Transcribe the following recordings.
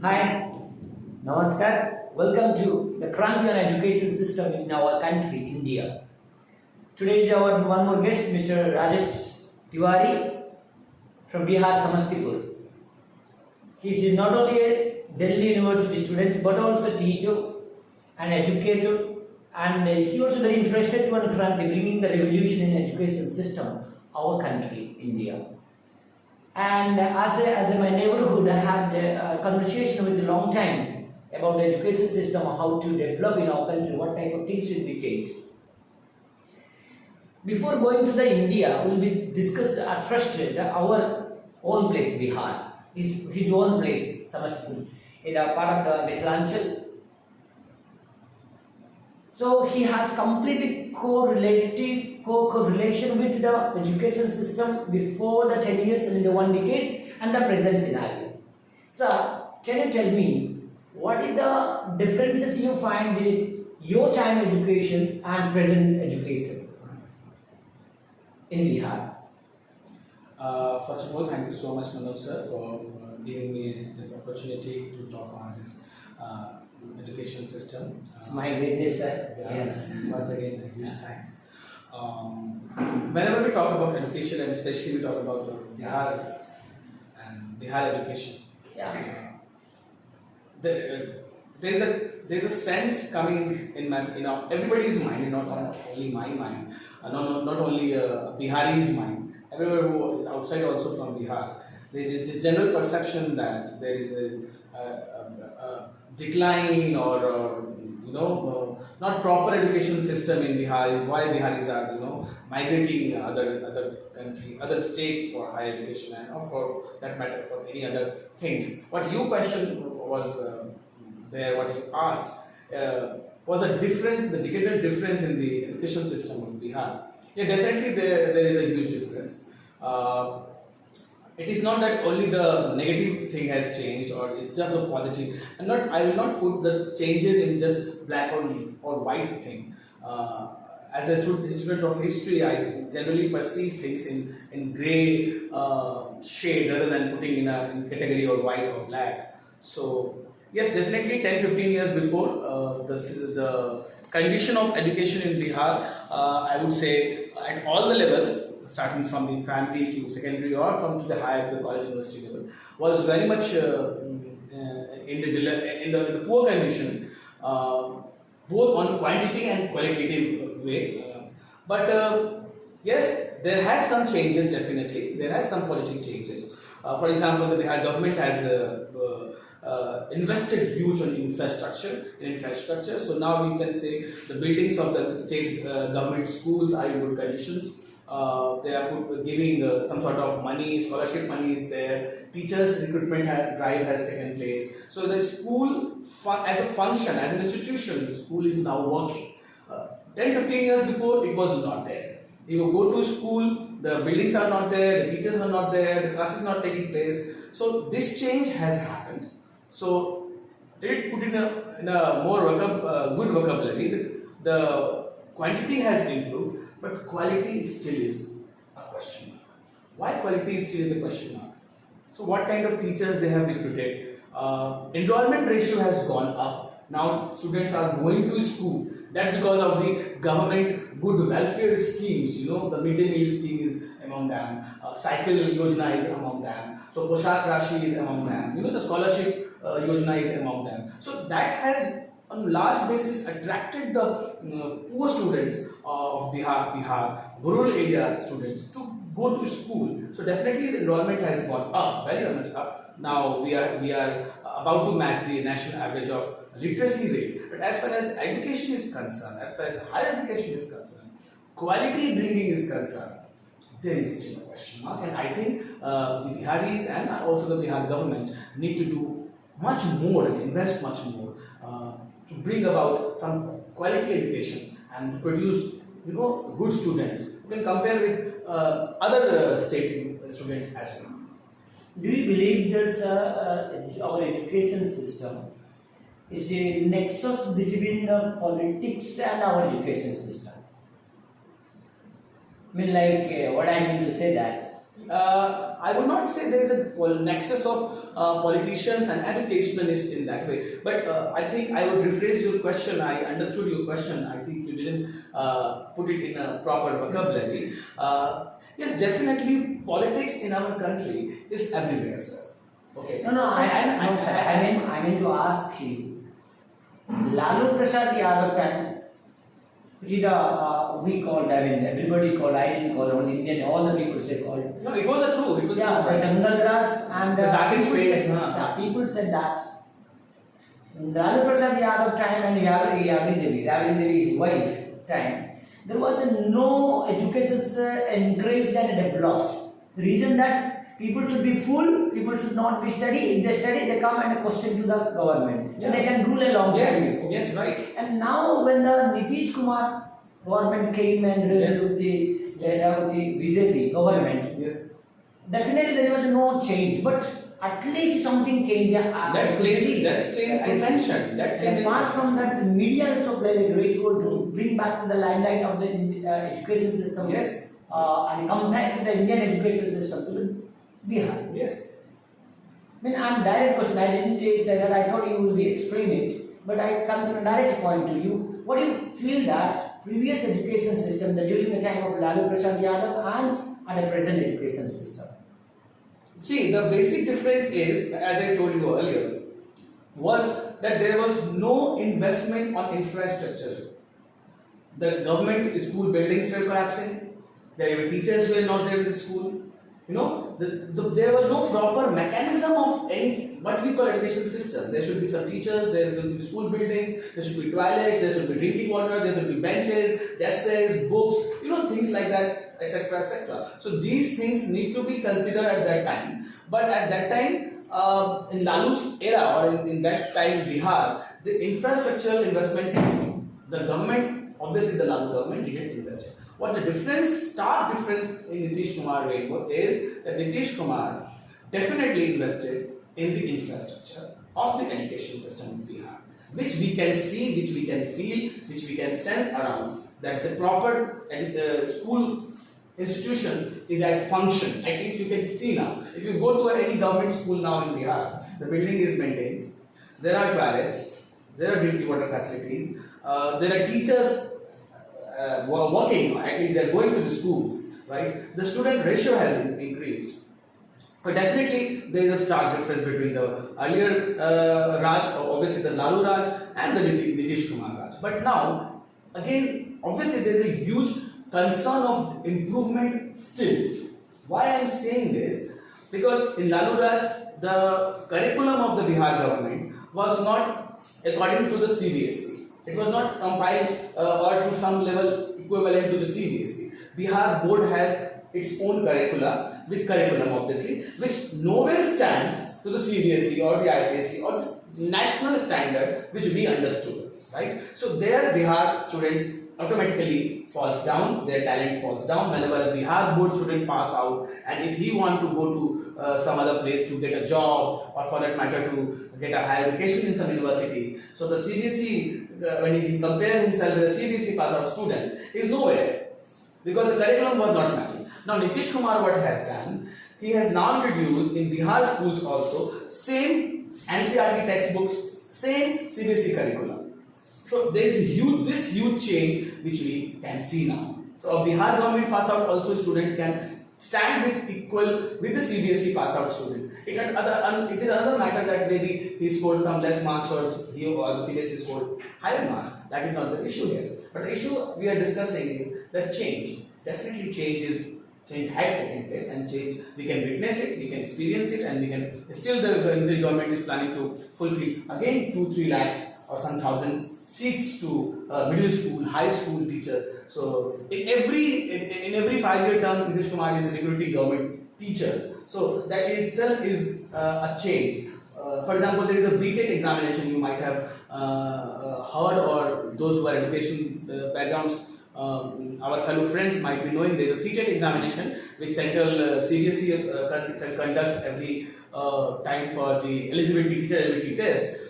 Hi, Namaskar. Welcome to the Kranti on education system in our country, India. Today is our one more guest, Mr. Rajesh Tiwari from Bihar, Samastipur. He is not only a Delhi University student but also teacher and educator, and he also very interested in Kranti, bringing the revolution in education system our country, India. And as my neighborhood, I had a conversation with a long time about the education system, how to develop in our country, what type of things should be changed. Before going to the India, we will be discuss at first our own place, Bihar, his own place, Samastipur, in a part of the Mithilanchal. So he has completely correlation with the education system before the 10 years and in the 1 decade and the present scenario. So can you tell me what is the differences you find in your time education and present education in Bihar? First of all, thank you so much, Manoj sir, for giving me this opportunity to talk on this education system. It's my greatness, sir. Yes. Once again, a huge thanks. Whenever we talk about education, and especially we talk about Bihar and Bihar education, there's a sense coming in everybody's mind, not only my mind, not only Bihari's mind. Everyone who is outside also from Bihar, there is this general perception that there is a decline or not proper education system in Bihar. Why Biharis are migrating other states for higher education, and or for that matter for any other things. What you questioned was what you asked was the difference, the decadal difference in the education system of Bihar. Yeah, definitely there is a huge difference. It is not that only the negative thing has changed or it's just the positive. I will not put the changes in just black or white thing. As a student of history, I generally perceive things in grey shade rather than putting in category or white or black. So yes, definitely 10-15 years before, the condition of education in Bihar, I would say at all the levels, starting from the primary to secondary or from to the higher to the college university level, was very much in the poor condition, both on quantitative and qualitative way. But yes, there has some changes. Definitely, there has some politic changes. For example, the Bihar government has invested huge on infrastructure. So now we can say the buildings of the state government schools are in good conditions. They are giving some sort of money, scholarship money is there. Teachers recruitment drive has taken place. So the school as a function, as an institution, the school is now working. 10-15 years before, it was not there. You go to school, the buildings are not there, the teachers are not there, the class is not taking place. So this change has happened. So it put in a more good vocabulary. The quantity has improved, but quality still is a question mark. Why quality still is a question mark? So what kind of teachers they have recruited? Enrollment ratio has gone up. Now students are going to school. That's because of the government good welfare schemes. The midday meal scheme is among them. Cycle Yojana is among them. So Poshak Rashi is among them. The scholarship Yojana is among them. So that has on large basis attracted the poor students of Bihar, rural area students to go to school. So definitely the enrollment has gone up, very much up. Now we are about to match the national average of literacy rate. But as far as education is concerned, as far as higher education is concerned, quality bringing is concerned, there is still a question mark. And I think the Biharis and also the Bihar government need to do much more and invest much more to bring about some quality education and to produce good students who can compare with other state students as well. Do you believe there's our education system is a nexus between the politics and our education system? I mean, what I mean to say that I would not say there is a nexus of politicians and educationalists in that way, but I think I would rephrase your question. I understood your question. I think you didn't put it in a proper vocabulary. Yes, definitely, politics in our country is everywhere, sir. Okay. No, no, I meant to ask you, Lalu Prasad Yadav time, which is we called, I mean, everybody called, I didn't call, only Indian, all the people say called. No, it was a true. It was yeah, a Jungle Grass and people said that. Lalu Prasad Yadav time and Yabri Devi's wife time, there was no education encouraged and developed. The reason that people should be full, people should not be study. If they study, they come and question to the government. Yeah. They can rule a long time. Yes, right. And now when the Nitish Kumar government came and with the BJP government, Yes. definitely there was no change. But at least something changed. That change I mentioned. That change. Apart from that, media also played a great role to bring back to the limelight of the education system. Yes. And compare to the Indian education system to the Bihar. Yes. I mean, I'm direct question. I didn't say that. I thought you will be explaining it, but I come to a direct point to you. What do you feel that previous education system, that during the time of Lalu Prasad Yadav and the present education system? See, the basic difference is, as I told you earlier, was that there was no investment on infrastructure. The government school buildings were collapsing. The teachers were not there in the school. You know, there was no proper mechanism of any what we call education system. There should be some teachers, there should be school buildings, there should be toilets, there should be drinking water, there will be benches, desks, books, you know, things like that, etc., etc. So these things need to be considered at that time. But at that time, in Lalu's era or in that time Bihar, the infrastructural investment, the government, obviously the Lalu government didn't invest it. What the difference, stark difference in Nitish Kumar reign is that Nitish Kumar definitely invested in the infrastructure of the education system of Bihar, which we can see, which we can feel, which we can sense around, that the proper school institution is at function. At least you can see now. If you go to any government school now in Bihar, the building is maintained, there are toilets, there are drinking water facilities, there are teachers working, at least they are going to the schools, right? The student ratio has increased. But definitely there is a stark difference between the earlier Raj, obviously the Lalu Raj, and the Nitish Kumar Raj. But now, again, obviously there is a huge concern of improvement still. Why I am saying this? Because in Lalu Raj, the curriculum of the Bihar government was not according to the CBSE. It was not compiled or to some level equivalent to the CBSE. Bihar board has its own curriculum obviously, which nowhere stands to the CBSE or the ICSE or the national standard which we understood, right? So there Bihar students automatically falls down, their talent falls down whenever a Bihar board student pass out, and if he want to go to some other place to get a job or for that matter to get a higher education in some university, so the CBSE, when he compares himself with a CBSE pass out student, is nowhere because the curriculum was not matching. Now Nitish Kumar what has done, he has now introduced in Bihar schools also same NCERT textbooks, same CBSE curriculum. So there is this huge change which we can see now. So a Bihar government pass out also student can stand with equal with the CBSE pass out student. It is another matter that maybe he scored some less marks or he or the CBSE scored higher marks. That is not the issue here. But the issue we are discussing is that change. Definitely change had taken place, and change we can witness it, we can experience it, and we can still the government is planning to fulfill again 2-3 lakhs or some thousand seats to middle school, high school teachers. So in every 5-year term, Nitish Kumar is recruiting government teachers. So that in itself is a change. For example, there is a BTEC examination you might have heard, or those who are education backgrounds, our fellow friends might be knowing. There is a CTET examination which central CBSE conducts every time for the teacher eligibility test.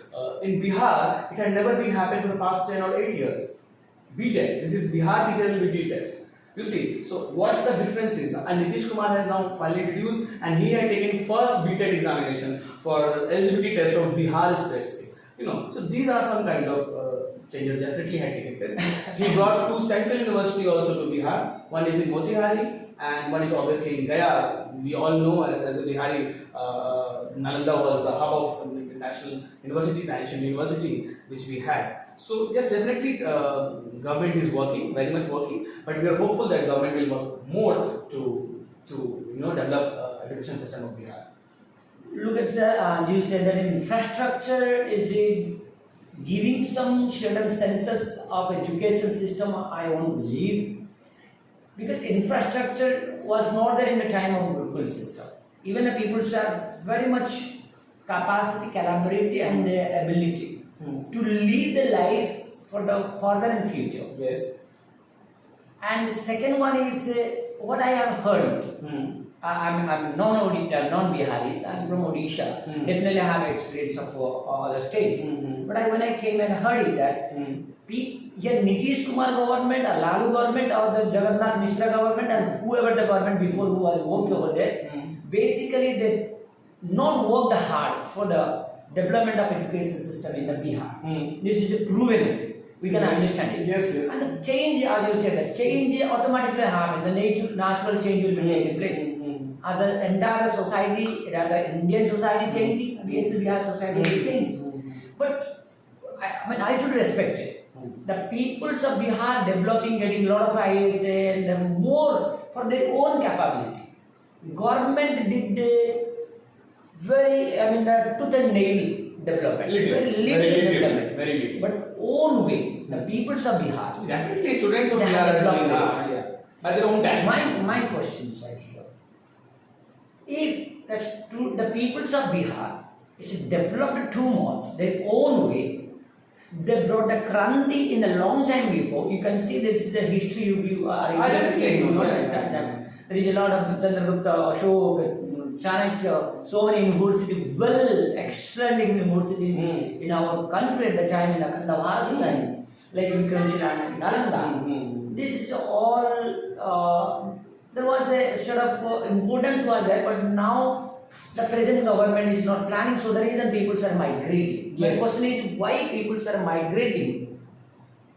In Bihar, it had never been happened for the past 10 or 8 years. BTEC, this is Bihar teacher eligibility test. You see, so what the difference is, and Nitish Kumar has now finally introduced, and he had taken first BTEC examination for eligibility test of Bihar specific. So these are some kind of changes definitely had taken place. He brought two central university also to Bihar. One is in Motihari and one is obviously in Gaya. We all know as a Bihari, Nalanda was the hub of national university which we had. So yes, definitely government is working, very much working, but we are hopeful that government will work more to develop education system of Bihar. Look at sir, you said that infrastructure is giving some certain senses of education system. I won't believe, because infrastructure was not there in the time of Gurukul system. Even the people have very much capacity, capability, and ability to lead the life for the further in future. Yes. And the second one is what I have heard. I'm non-Biharis. I'm from Odisha. Definitely I have experience of other states. But when I came and heard it that Nitish Kumar government, or Lalu government, or the Jagannath Mishra government, and whoever the government before who was worked over there, basically they not worked hard for the development of education system in the Bihar. This is a proven. We can understand it. Yes, yes. And the change, as you said, the change automatically happens. The natural change will be taking place. The entire society, the Indian society changing, obviously Bihar society will change. But I should respect it. The peoples of Bihar developing, getting a lot of ISA and more for their own capability. Government did very, tooth and nail development. Very little development. Very little. But own way, the peoples of Bihar. Definitely students of Bihar are doing by their own time. My question is right here. If that's true, the peoples of Bihar is developed too much, their own way. They brought the Kranti in a long time before. You can see this is the history you are definitely you understand that. There is a lot of Chandragupta, Ashok, Chanakya, so many universities, excellent university in our country at the time, in the Kandahar time, like Vikramshila and Nalanda. This is all, there was a sort of importance was there, but now the present government is not planning, so the reason people are migrating. Yes. My question is why people are migrating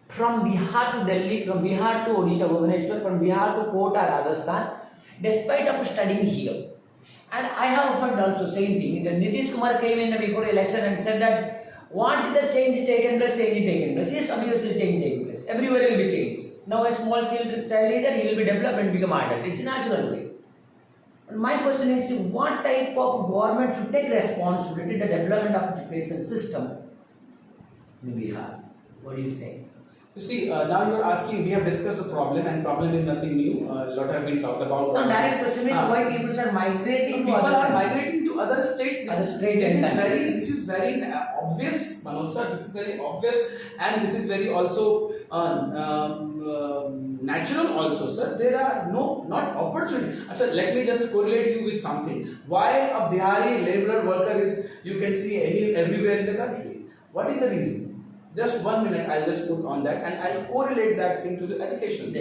from Bihar to Delhi, from Bihar to Odisha, Bhubaneswar, from Bihar to Kota, Rajasthan, despite of studying here. And I have heard also same thing. The Nitish Kumar came in before election and said that what is the change taken place, change taken place. Yes, obviously change taken place. Everywhere will be changed. Now a small child is there, he will be developed and become adult. It's a natural way. But my question is, what type of government should take responsibility for the development of education system in Bihar? What do you say? You see, now you are asking, we have discussed the problem, and problem is nothing new. A lot have been talked about. No, direct question is why people are migrating people are migrating to other states. This is very obvious, Manoj sir. This is very obvious, and this is very also natural also, sir. There are not opportunity. Achha, let me just correlate you with something. Why a Bihari laborer worker is, you can see everywhere in the country? What is the reason? Just 1 minute, I'll just put on that, and I'll correlate that thing to the education.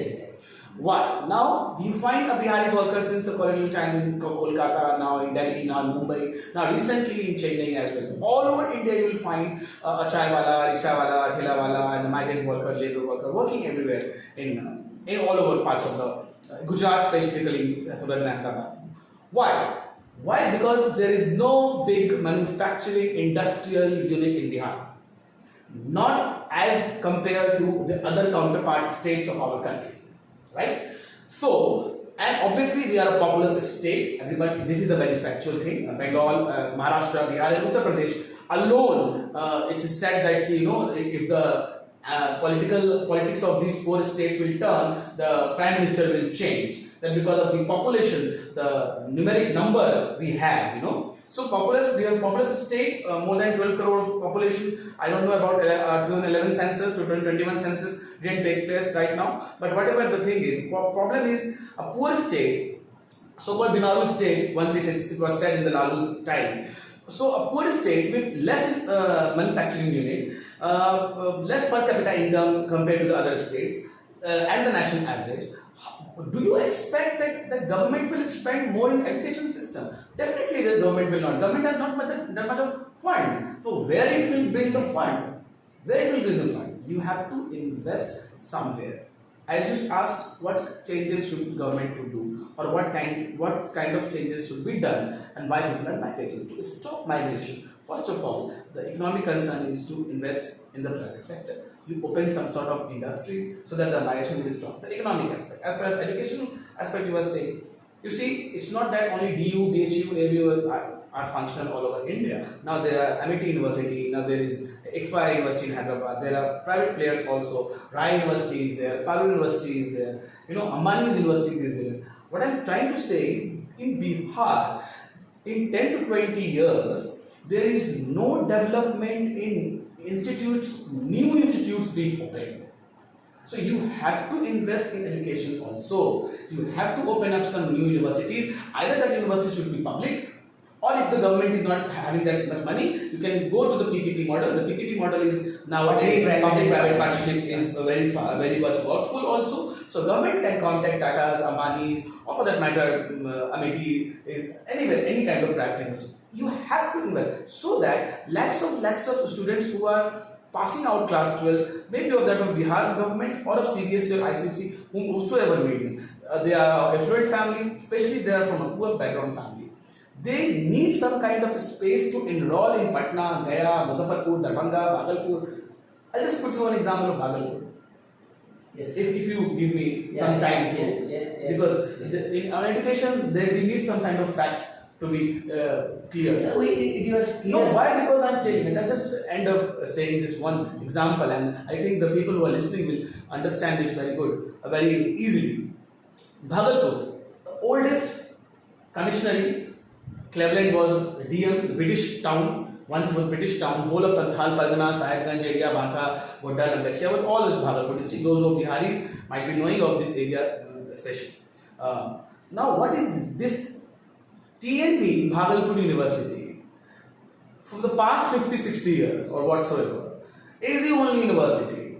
Why? Now, we find a Bihari worker since the colonial time in Kolkata, now in Delhi, now in Mumbai, now recently in Chennai as well. All over India, you will find a chai wala, rickshaw wala, thela wala, and a migrant worker, labor worker working everywhere in all over parts of the Gujarat, specifically Southern Ahmedabad. Why? Why? Because there is no big manufacturing industrial unit in Bihar. Not as compared to the other counterpart states of our country, right? So, and obviously we are a populous state. Everybody, this is a very factual thing. Bengal, Maharashtra, Bihar, and Uttar Pradesh alone, it is said that if the politics of these four states will turn, the prime minister will change. Then because of the population, the numeric number we have, So we are a populous state, more than 12 crore population. I don't know about 2011 census, 2021 census didn't take place right now. But whatever the thing is, problem is a poor state, so-called Binaru state, once it was said in the Lalu time. So a poor state with less manufacturing unit, less per capita income compared to the other states, and the national average. Do you expect that the government will spend more in education system? Definitely the government will not. Government has not that much of fund. So where it will bring the fund? Where it will bring the fund? You have to invest somewhere. As you asked, what changes should government to do, or what kind of changes should be done, and why people are migrating? To stop migration, first of all, the economic concern is to invest in the private sector. You open some sort of industries so that the migration will stop. The economic aspect, as per educational aspect, you were saying. You see, it's not that only DU, BHU, ABU are functional all over India. Now there are Amity University, now there is ICFA University in Hyderabad, there are private players also, Rai University is there, Palu University is there, Ambani's University is there. What I'm trying to say, in Bihar, in 10 to 20 years, there is no development in institutes, new institutes being opened. So you have to invest in education also. You have to open up some new universities. Either that university should be public, or if the government is not having that much money, you can go to the PPP model. The PPP model is nowadays public-private partnership is very much workful also. So government can contact Tata's, Ambani's, or for that matter, Amity is anywhere, any kind of private university. You have to invest so that lakhs of students who are passing out class 12, maybe of that of Bihar government or of CBSE or ICC, whosoever medium, they are affluent family, especially they are from a poor background family. They need some kind of space to enroll in Patna, Gaya, Muzaffarpur, Darbhanga, Bhagalpur. I'll just put you an example of Bhagalpur. Yes, if you give me some time to, because in our education, we need some kind of facts to be clear. So it was clear. No, why? Because I'm telling it. I just end up saying this one example, and I think the people who are listening will understand this very easily. Bhagalpur, the oldest commissionary, Cleveland was DM, British town. Once it was British town, whole of Santhal, Pargana, Sahibganj area, Banka, Godda, Lambasia was always Bhagalpur district. Those who are Biharis might be knowing of this area especially. Now, what is this? TNB, Bhagalpur University, from the past 50-60 years or whatsoever, is the only university.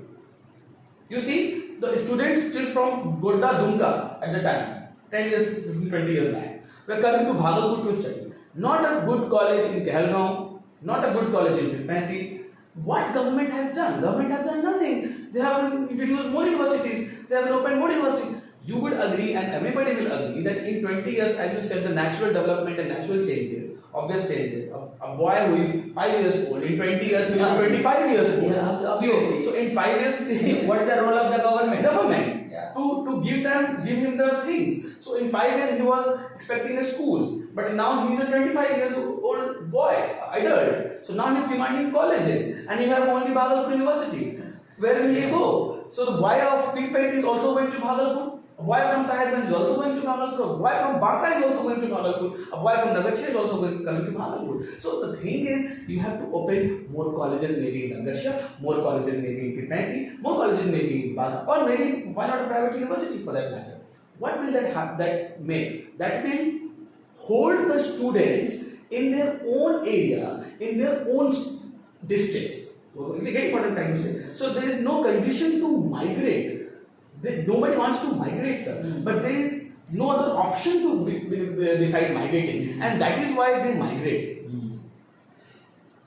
You see, the students still from Godda, Dumka at the time, 10 years, 15, 20 years back, were coming to Bhagalpur to study. Not a good college in Kehalgaon, not a good college in Kranti. What government has done? Government has done nothing. They have introduced more universities, they have opened more universities. You would agree, and everybody will agree, that in 20 years, as you said, the natural development and natural changes, obvious changes. A boy who is 5 years old, in 20 years, will be 25 years old. Yeah, obviously. So in 5 years, what is the role of the government? Government. Yeah. To give him the things. So in 5 years, he was expecting a school, but now he is a 25 years old boy, adult. So now he is demanding colleges, and you have only Bhagalpur University. Where will he go? So the boy of Pilpet is also going to Bhagalpur. A boy from Sahibganj is also going to Bhagalpur. A boy from Banka is also going to Bhagalpur. A boy from Nagacha is also coming to Bhagalpur. So the thing is, you have to open more colleges maybe in Nagacha, more colleges maybe in Kranti, more colleges maybe in Banka, or maybe why not a private university for that matter. What will that make? That will hold the students in their own area, in their own districts. We get what I'm trying to say. So there is no condition to migrate. Nobody wants to migrate, sir. But there is no other option to beside migrating, and that is why they migrate.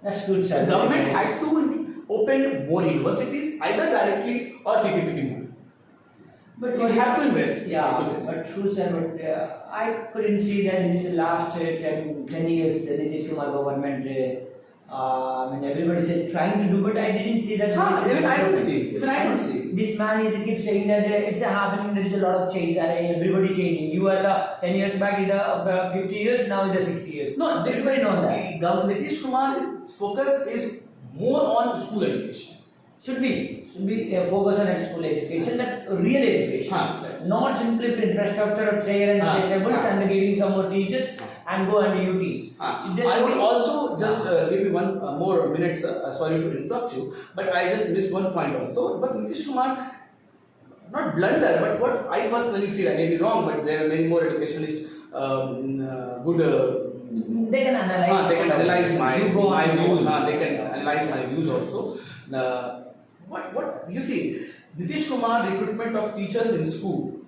That's good, sir. The government had to open more universities, either directly or PPP model. But you have to invest. Yeah, but true, sir. But I couldn't see that in the last 10 years, the Nitish Kumar government. Everybody said trying to do, but I didn't see that. Even I don't see. This man keeps saying that it's happening. There is a lot of change. Everybody changing. You are the 10 years back in the 50 years. Now in the 60 years. No, everybody knows that. Nitish Kumar's focus is more on school education. Should be a focus on school education, that real education, not simply for infrastructure of chair and tables and giving some more teachers and go and you teach. I would also just give you one more minute, sir. Sorry to interrupt you, but I just missed one point also. But Nitish Kumar, not blunder, but what I personally feel, I may be wrong, but there are many more educationalists good. They can analyze. They can analyze my views. They can analyze my views also. What you see, Nitish Kumar recruitment of teachers in school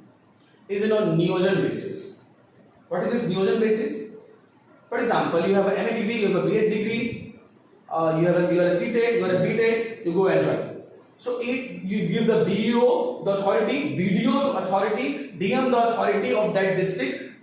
is on Neogen basis. What is this Neogen basis? For example, you have an MABB, you have a B.Ed degree, you are a C.Tech, you are a B.Tech, you go and join. So if you give the BEO the authority, BDO the authority, DM the authority of that district